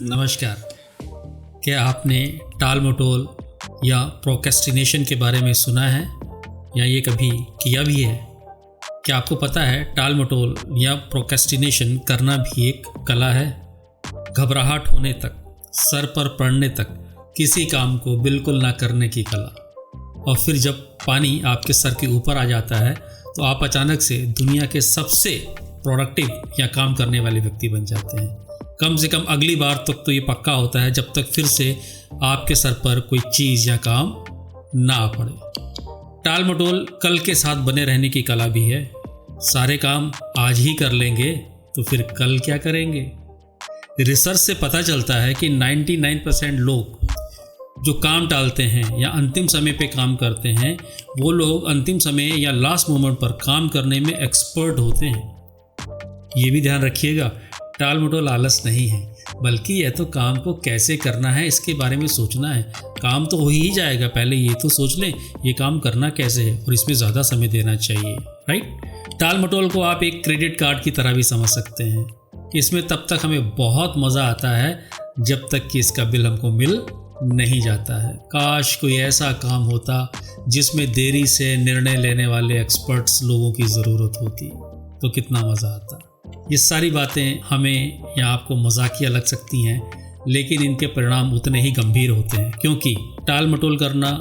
नमस्कार। क्या आपने टाल मटोल या प्रोक्रेस्टिनेशन के बारे में सुना है या ये कभी किया भी है? क्या आपको पता है टाल मटोल या प्रोक्रेस्टिनेशन करना भी एक कला है? घबराहट होने तक, सर पर पड़ने तक किसी काम को बिल्कुल ना करने की कला। और फिर जब पानी आपके सर के ऊपर आ जाता है तो आप अचानक से दुनिया के सबसे प्रोडक्टिव या काम करने वाले व्यक्ति बन जाते हैं। कम से कम अगली बार तक तो ये पक्का होता है जब तक फिर से आपके सर पर कोई चीज़ या काम ना आ पड़े। टाल मटोल कल के साथ बने रहने की कला भी है। सारे काम आज ही कर लेंगे तो फिर कल क्या करेंगे? रिसर्च से पता चलता है कि 99% लोग जो काम टालते हैं या अंतिम समय पे काम करते हैं, वो लोग अंतिम समय या लास्ट मोमेंट पर काम करने में एक्सपर्ट होते हैं। ये भी ध्यान रखिएगा, टाल मटोल आलस नहीं है, बल्कि यह तो काम को कैसे करना है इसके बारे में सोचना है। काम तो हो ही जाएगा, पहले ये तो सोच लें ये काम करना कैसे है और इसमें ज़्यादा समय देना चाहिए, राइट। टाल मटोल को आप एक क्रेडिट कार्ड की तरह भी समझ सकते हैं। इसमें तब तक हमें बहुत मज़ा आता है जब तक कि इसका बिल हमको मिल नहीं जाता है। काश कोई ऐसा काम होता जिसमें देरी से निर्णय लेने वाले एक्सपर्ट्स लोगों की ज़रूरत होती, तो कितना मज़ा आता। ये सारी बातें हमें या आपको मजाकिया लग सकती हैं, लेकिन इनके परिणाम उतने ही गंभीर होते हैं, क्योंकि टाल मटोल करना,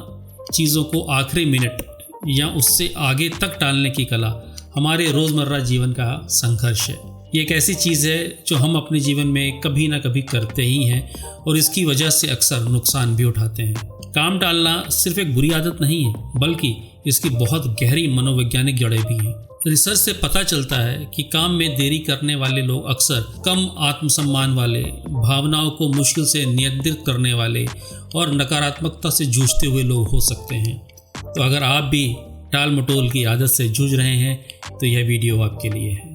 चीज़ों को आखिरी मिनट या उससे आगे तक टालने की कला हमारे रोज़मर्रा जीवन का संघर्ष है। ये एक ऐसी चीज़ है जो हम अपने जीवन में कभी ना कभी करते ही हैं और इसकी वजह से अक्सर नुकसान भी उठाते हैं। काम टालना सिर्फ एक बुरी आदत नहीं है, बल्कि इसकी बहुत गहरी मनोवैज्ञानिक जड़ें भी हैं। रिसर्च से पता चलता है कि काम में देरी करने वाले लोग अक्सर कम आत्मसम्मान वाले, भावनाओं को मुश्किल से नियंत्रित करने वाले और नकारात्मकता से जूझते हुए लोग हो सकते हैं। तो अगर आप भी टाल मटोल की आदत से जूझ रहे हैं तो यह वीडियो आपके लिए है।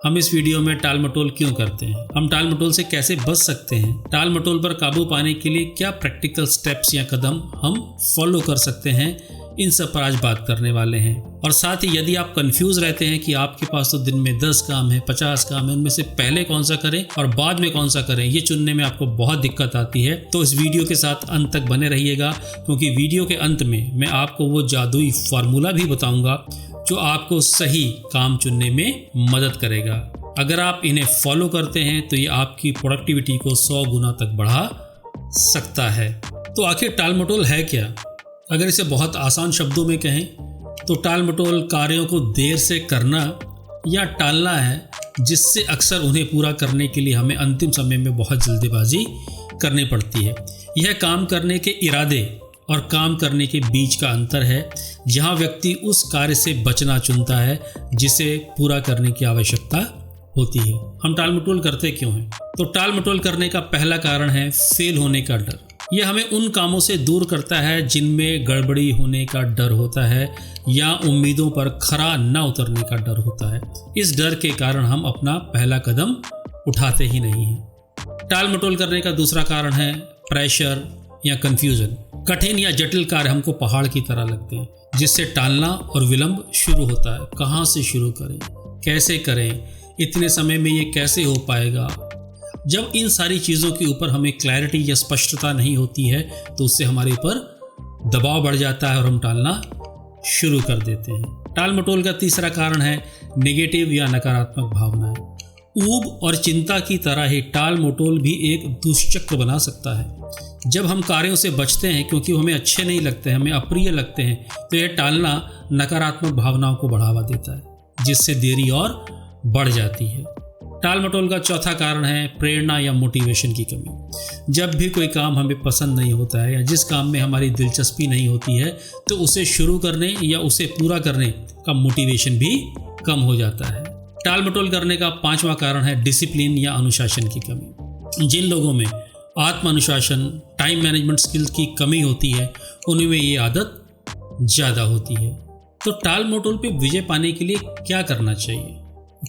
हम इस वीडियो में टाल मटोल क्यों करते हैं, हम टाल मटोल से कैसे बच सकते हैं, टाल मटोल पर काबू पाने के लिए क्या प्रैक्टिकल स्टेप्स या कदम हम फॉलो कर सकते हैं, इन सब पर आज बात करने वाले हैं। और साथ ही यदि आप कंफ्यूज रहते हैं कि आपके पास तो दिन में 10 काम है, 50 काम है, उनमें से पहले कौन सा करें और बाद में कौन सा करें, ये चुनने में आपको बहुत दिक्कत आती है, तो इस वीडियो के साथ अंत तक बने रहिएगा, क्योंकि वीडियो के अंत में मैं आपको वो जादुई फार्मूला भी बताऊंगा जो आपको सही काम चुनने में मदद करेगा। अगर आप इन्हें फॉलो करते हैं तो ये आपकी प्रोडक्टिविटी को 100 गुना तक बढ़ा सकता है। तो आखिर टाल मटोल है क्या? अगर इसे बहुत आसान शब्दों में कहें तो टाल मटोल कार्यों को देर से करना या टालना है, जिससे अक्सर उन्हें पूरा करने के लिए हमें अंतिम समय में बहुत जल्दीबाजी करनी पड़ती है। यह काम करने के इरादे और काम करने के बीच का अंतर है, जहां व्यक्ति उस कार्य से बचना चुनता है जिसे पूरा करने की आवश्यकता होती है। हम टाल मटोल करते क्यों हैं? तो टाल मटोल करने का पहला कारण है फेल होने का डर। यह हमें उन कामों से दूर करता है जिनमें गड़बड़ी होने का डर होता है या उम्मीदों पर खरा न उतरने का डर होता है। इस डर के कारण हम अपना पहला कदम उठाते ही नहीं हैं। टाल मटोल करने का दूसरा कारण है प्रेशर या कंफ्यूजन। कठिन या जटिल कार्य हमको पहाड़ की तरह लगते हैं, जिससे टालना और विलंब शुरू होता है। कहाँ से शुरू करें, कैसे करें, इतने समय में ये कैसे हो पाएगा? जब इन सारी चीज़ों के ऊपर हमें क्लैरिटी या स्पष्टता नहीं होती है तो उससे हमारे ऊपर दबाव बढ़ जाता है और हम टालना शुरू कर देते हैं। टाल मटोल का तीसरा कारण है नेगेटिव या नकारात्मक भावनाएं। ऊब और चिंता की तरह ही टाल मटोल भी एक दुष्चक्र बना सकता है। जब हम कार्यों से बचते हैं क्योंकि हमें अच्छे नहीं लगते हैं, हमें अप्रिय लगते हैं, तो यह टालना नकारात्मक भावनाओं को बढ़ावा देता है, जिससे देरी और बढ़ जाती है। टाल मटोल का चौथा कारण है प्रेरणा या मोटिवेशन की कमी। जब भी कोई काम हमें पसंद नहीं होता है या जिस काम में हमारी दिलचस्पी नहीं होती है, तो उसे शुरू करने या उसे पूरा करने का मोटिवेशन भी कम हो जाता है। टाल मटोल करने का पांचवा कारण है डिसिप्लिन या अनुशासन की कमी। जिन लोगों में आत्म अनुशासन, टाइम मैनेजमेंट स्किल्स की कमी होती है, उनमें ये आदत ज़्यादा होती है। तो टाल मटोल पे विजय पाने के लिए क्या करना चाहिए?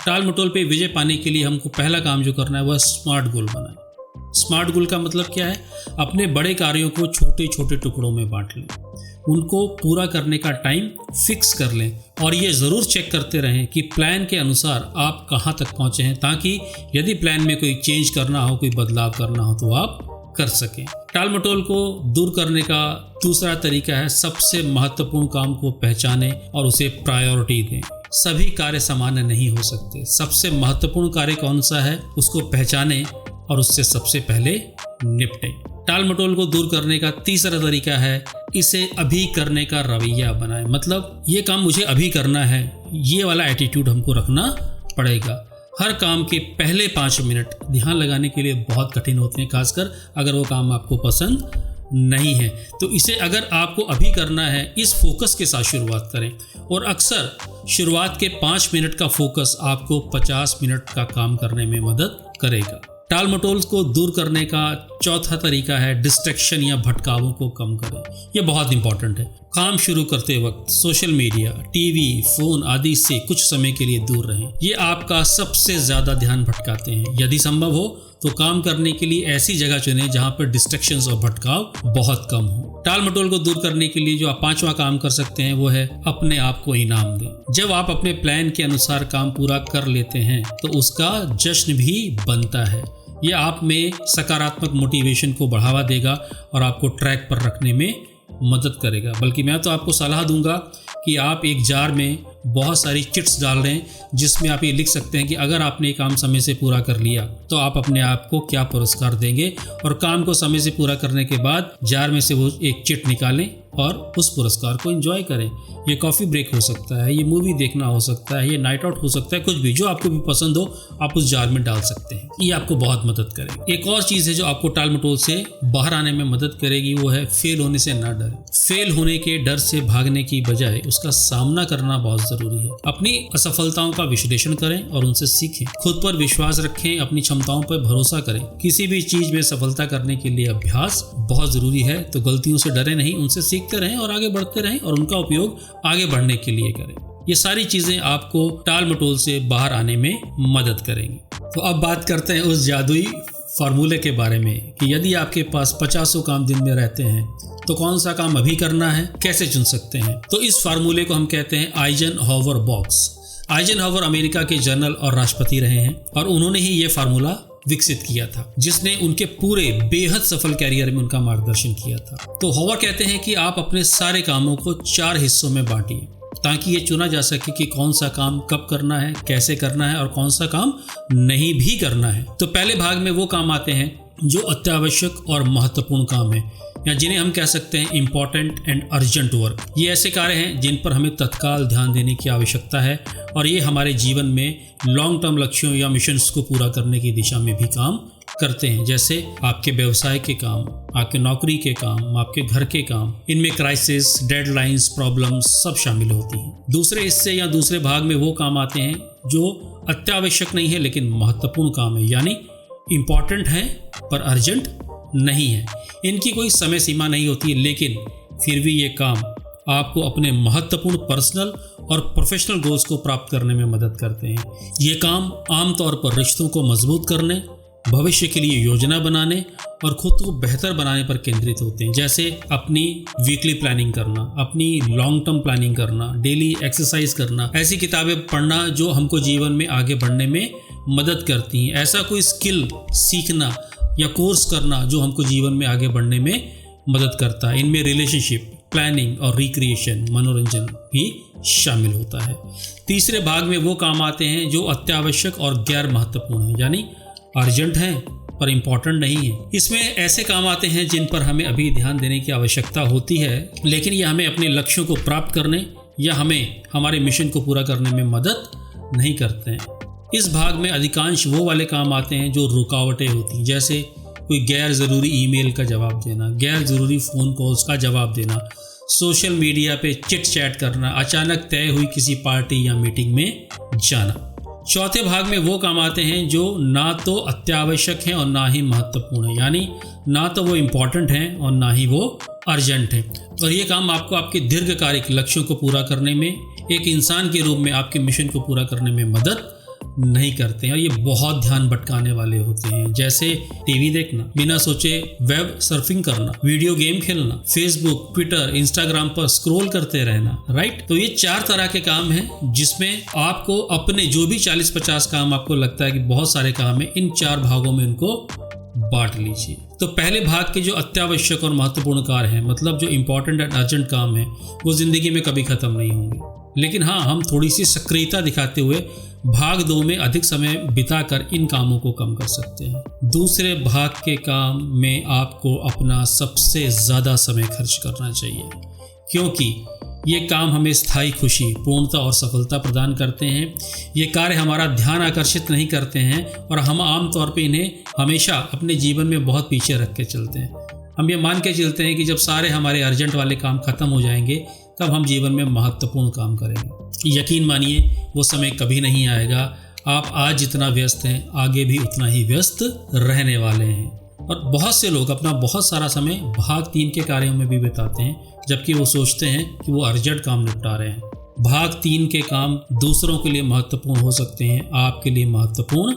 टाल मटोल पे विजय पाने के लिए हमको पहला काम जो करना है वह स्मार्ट गोल बनाए। स्मार्ट गोल का मतलब क्या है? अपने बड़े कार्यों को छोटे छोटे टुकड़ों में बांट लें उनको पूरा करने का टाइम फिक्स कर लें और ये ज़रूर चेक करते रहें कि प्लान के अनुसार आप कहाँ तक पहुँचे हैं, ताकि यदि प्लान में कोई चेंज करना हो, कोई बदलाव करना हो तो आप कर सकें। टाल मटोल को दूर करने का दूसरा तरीका है सबसे महत्वपूर्ण काम को पहचानें और उसे प्रायोरिटी दें। सभी कार्य सामान्य नहीं हो सकते। सबसे महत्वपूर्ण कार्य कौन सा है उसको पहचानें और उससे सबसे पहले निपटें। टाल मटोल को दूर करने का तीसरा तरीका है इसे अभी करने का रवैया बनाएं। मतलब ये काम मुझे अभी करना है, ये वाला एटीट्यूड हमको रखना पड़ेगा। हर काम के पहले 5 मिनट ध्यान लगाने के लिए बहुत कठिन होते हैं, खासकर अगर वो काम आपको पसंद नहीं है। तो इसे अगर आपको अभी करना है, इस फोकस के साथ शुरुआत करें और अक्सर शुरुआत के 5 मिनट का फोकस आपको 50 मिनट का काम करने में मदद करेगा। टाल मटोल को दूर करने का चौथा तरीका है डिस्ट्रैक्शन या भटकावों को कम करें। ये बहुत इंपॉर्टेंट है। काम शुरू करते वक्त सोशल मीडिया, टीवी, फोन आदि से कुछ समय के लिए दूर रहें। ये आपका सबसे ज़्यादा ध्यान भटकाते हैं। यदि संभव हो तो काम करने के लिए ऐसी जगह चुनें जहां पर डिस्ट्रैक्शंस और भटकाव बहुत कम हो। टाल मटोल को दूर करने के लिए जो आप 5वां काम कर सकते हैं वो है अपने आप को इनाम दें। जब आप अपने प्लान के अनुसार काम पूरा कर लेते हैं तो उसका जश्न भी बनता है। ये आप में सकारात्मक मोटिवेशन को बढ़ावा देगा और आपको ट्रैक पर रखने में मदद करेगा। बल्कि मैं तो आपको सलाह दूंगा कि आप एक जार में बहुत सारी चिट्स डाल रहे हैं जिसमें आप ये लिख सकते हैं कि अगर आपने काम समय से पूरा कर लिया तो आप अपने आप को क्या पुरस्कार देंगे, और काम को समय से पूरा करने के बाद जार में से वो एक चिट निकालें और उस पुरस्कार को एंजॉय करें। ये कॉफ़ी ब्रेक हो सकता है, ये मूवी देखना हो सकता है, ये नाइट आउट हो सकता है, कुछ भी जो आपको भी पसंद हो आप उस जार में डाल सकते हैं। ये आपको बहुत मदद करेगी। एक और चीज़ है जो आपको टाल मटोल से बाहर आने में मदद करेगी, वो है फेल होने से ना डरें। फेल होने के डर से भागने की बजाय उसका सामना करना बहुत ज़रूरी है। अपनी असफलताओं का विश्लेषण करें और उनसे सीखें। खुद पर विश्वास रखें, अपनी क्षमताओं पर भरोसा करें। किसी भी चीज़ में सफलता करने के लिए अभ्यास बहुत ज़रूरी है। तो गलतियों से डरे नहीं, उनसे सीखते रहें और आगे बढ़ते रहें और उनका उपयोग आगे बढ़ने के लिए करें। ये सारी चीज़ें आपको टाल मटोल से बाहर आने में मदद करेंगी। तो अब बात करते हैं उस जादुई फार्मूले के बारे में कि यदि आपके पास 50 काम दिन में रहते हैं तो कौन सा काम अभी करना है, कैसे चुन सकते हैं। तो इस फार्मूले को हम कहते हैं आइजनहॉवर बॉक्स। आइजनहॉवर अमेरिका के जनरल और राष्ट्रपति रहे हैं और उन्होंने ही ये फार्मूला विकसित किया था, जिसने उनके पूरे बेहद सफल कैरियर में उनका मार्गदर्शन किया था। तो हॉवर कहते हैं कि आप अपने सारे कामों को 4 हिस्सों में बांटिए ताकि ये चुना जा सके कि कौन सा काम कब करना है, कैसे करना है और कौन सा काम नहीं भी करना है। तो पहले भाग में वो काम आते हैं जो अत्यावश्यक और महत्वपूर्ण काम है, या जिन्हें हम कह सकते हैं इम्पॉर्टेंट एंड अर्जेंट वर्क। ये ऐसे कार्य हैं जिन पर हमें तत्काल ध्यान देने की आवश्यकता है और ये हमारे जीवन में लॉन्ग टर्म लक्ष्यों या मिशंस को पूरा करने की दिशा में भी काम करते हैं। जैसे आपके व्यवसाय के काम, आपके नौकरी के काम, आपके घर के काम। इनमें क्राइसिस, डेडलाइंस, प्रॉब्लम्स सब शामिल होती हैं। दूसरे हिस्से या दूसरे भाग में वो काम आते हैं जो अत्यावश्यक नहीं है लेकिन महत्वपूर्ण काम है, यानी इम्पॉर्टेंट है पर अर्जेंट नहीं है। इनकी कोई समय सीमा नहीं होती, लेकिन फिर भी ये काम आपको अपने महत्वपूर्ण पर्सनल और प्रोफेशनल गोल्स को प्राप्त करने में मदद करते हैं। ये काम आमतौर पर रिश्तों को मजबूत करने, भविष्य के लिए योजना बनाने और खुद को बेहतर बनाने पर केंद्रित होते हैं। जैसे अपनी वीकली प्लानिंग करना, अपनी लॉन्ग टर्म प्लानिंग करना, डेली एक्सरसाइज करना, ऐसी किताबें पढ़ना जो हमको जीवन में आगे बढ़ने में मदद करती हैं। ऐसा कोई स्किल सीखना या कोर्स करना जो हमको जीवन में आगे बढ़ने में मदद करता है। इनमें रिलेशनशिप, प्लानिंग और रिक्रिएशन, मनोरंजन भी शामिल होता है। तीसरे भाग में वो काम आते हैं जो अत्यावश्यक और गैर महत्वपूर्ण हैं, यानी अर्जेंट हैं पर इम्पॉर्टेंट नहीं है। इसमें ऐसे काम आते हैं जिन पर हमें अभी ध्यान देने की आवश्यकता होती है, लेकिन ये हमें अपने लक्ष्यों को प्राप्त करने या हमें हमारे मिशन को पूरा करने में मदद नहीं करते हैं। इस भाग में अधिकांश वो वाले काम आते हैं जो रुकावटें होती हैं, जैसे कोई गैर ज़रूरी ईमेल का जवाब देना, गैर ज़रूरी फ़ोन कॉल्स का जवाब देना, सोशल मीडिया पे चिट चैट करना, अचानक तय हुई किसी पार्टी या मीटिंग में जाना। चौथे भाग में वो काम आते हैं जो ना तो अत्यावश्यक हैं और ना ही महत्वपूर्ण हैं, यानी ना तो वो इम्पॉर्टेंट हैं और ना ही वो अर्जेंट हैं। और ये काम आपको आपके दीर्घकालिक लक्ष्यों को पूरा करने में, एक इंसान के रूप में आपके मिशन को पूरा करने में मदद नहीं करते हैं और ये बहुत ध्यान भटकाने वाले होते हैं। जैसे टीवी देखना, बिना सोचे वेब सर्फिंग करना, वीडियो गेम खेलना, फेसबुक, ट्विटर, इंस्टाग्राम पर स्क्रॉल करते रहना, राइट। तो ये 4 तरह के काम हैं जिसमें आपको अपने जो भी 40-50 काम आपको लगता है कि बहुत सारे काम है, इन 4 भागों में इनको बांट लीजिए। तो पहले भाग के जो अत्यावश्यक और महत्वपूर्ण कार्य हैं, मतलब जो इंपॉर्टेंट एंड अर्जेंट काम है, वो जिंदगी में कभी खत्म नहीं होंगे। लेकिन हाँ, हम थोड़ी सी सक्रियता दिखाते हुए भाग 2 में अधिक समय बिताकर इन कामों को कम कर सकते हैं। दूसरे भाग के काम में आपको अपना सबसे ज़्यादा समय खर्च करना चाहिए, क्योंकि ये काम हमें स्थायी खुशी, पूर्णता और सफलता प्रदान करते हैं। ये कार्य हमारा ध्यान आकर्षित नहीं करते हैं और हम आमतौर पे इन्हें हमेशा अपने जीवन में बहुत पीछे रख के चलते हैं। हम ये मान के चलते हैं कि जब सारे हमारे अर्जेंट वाले काम खत्म हो जाएंगे तब हम जीवन में महत्वपूर्ण काम करेंगे। यकीन मानिए, वो समय कभी नहीं आएगा। आप आज जितना व्यस्त हैं, आगे भी उतना ही व्यस्त रहने वाले हैं। और बहुत से लोग अपना बहुत सारा समय भाग 3 के कार्यों में भी बिताते हैं, जबकि वो सोचते हैं कि वो अर्जेंट काम निपटा रहे हैं। भाग 3 के काम दूसरों के लिए महत्वपूर्ण हो सकते हैं, आपके लिए महत्वपूर्ण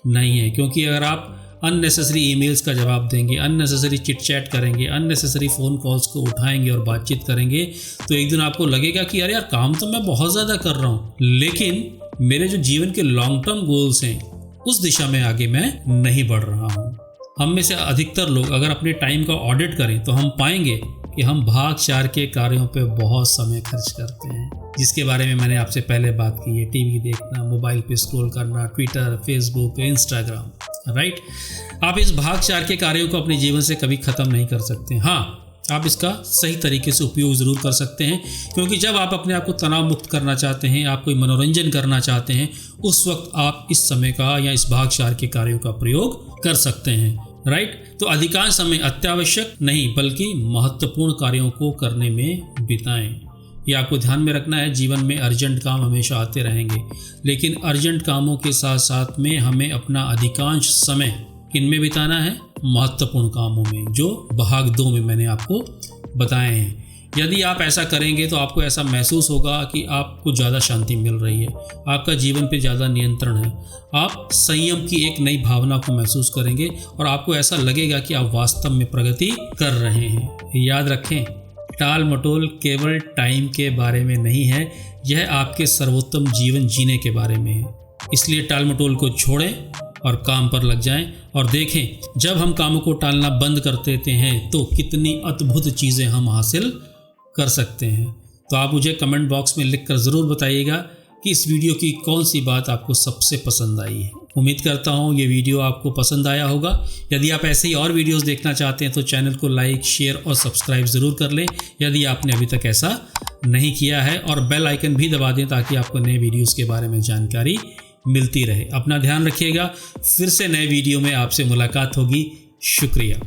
नहीं है। क्योंकि अगर आप अननेसेसरी ईमेल्स का जवाब देंगे, अननेसेसरी चिट चैट करेंगे, अननेसेसरी फ़ोन कॉल्स को उठाएंगे और बातचीत करेंगे, तो एक दिन आपको लगेगा कि अरे यार, काम तो मैं बहुत ज़्यादा कर रहा हूँ, लेकिन मेरे जो जीवन के लॉन्ग टर्म गोल्स हैं उस दिशा में आगे मैं नहीं बढ़ रहा हूँ। हम में से अधिकतर लोग अगर अपने टाइम का ऑडिट करें तो हम पाएंगे कि हम भाग 4 के कार्यों पे बहुत समय खर्च करते हैं, जिसके बारे में मैंने आपसे पहले बात की है। टीवी देखना, मोबाइल पे स्क्रॉल करना, ट्विटर, फेसबुक, इंस्टाग्राम, राइट। आप इस भाग 4 के कार्यों को अपने जीवन से कभी ख़त्म नहीं कर सकते। हाँ, आप इसका सही तरीके से उपयोग ज़रूर कर सकते हैं, क्योंकि जब आप अपने आप को तनाव मुक्त करना चाहते हैं, आप कोई मनोरंजन करना चाहते हैं, उस वक्त आप इस समय का या इस भाग 4 के कार्यों का प्रयोग कर सकते हैं, राइट। तो अधिकांश समय अत्यावश्यक नहीं बल्कि महत्वपूर्ण कार्यों को करने में बिताएं। ये आपको ध्यान में रखना है। जीवन में अर्जेंट काम हमेशा आते रहेंगे, लेकिन अर्जेंट कामों के साथ साथ में हमें अपना अधिकांश समय किन में बिताना है? महत्वपूर्ण कामों में, जो भाग 2 में मैंने आपको बताए हैं। यदि आप ऐसा करेंगे तो आपको ऐसा महसूस होगा कि आपको ज़्यादा शांति मिल रही है, आपका जीवन पे ज़्यादा नियंत्रण है, आप संयम की एक नई भावना को महसूस करेंगे और आपको ऐसा लगेगा कि आप वास्तव में प्रगति कर रहे हैं। याद रखें, टाल मटोल केवल टाइम के बारे में नहीं है, यह आपके सर्वोत्तम जीवन जीने के बारे में है। इसलिए टाल मटोल को छोड़ें और काम पर लग जाएं और देखें, जब हम कामों को टालना बंद कर देते हैं तो कितनी अद्भुत चीज़ें हम हासिल कर सकते हैं। तो आप मुझे कमेंट बॉक्स में लिखकर ज़रूर बताइएगा कि इस वीडियो की कौन सी बात आपको सबसे पसंद आई है। उम्मीद करता हूँ ये वीडियो आपको पसंद आया होगा। यदि आप ऐसे ही और वीडियोस देखना चाहते हैं तो चैनल को लाइक, शेयर और सब्सक्राइब ज़रूर कर लें, यदि आपने अभी तक ऐसा नहीं किया है, और बेल आइकन भी दबा दें ताकि आपको नए वीडियोज़ के बारे में जानकारी मिलती रहे। अपना ध्यान रखिएगा। फिर से नए वीडियो में आपसे मुलाकात होगी। शुक्रिया।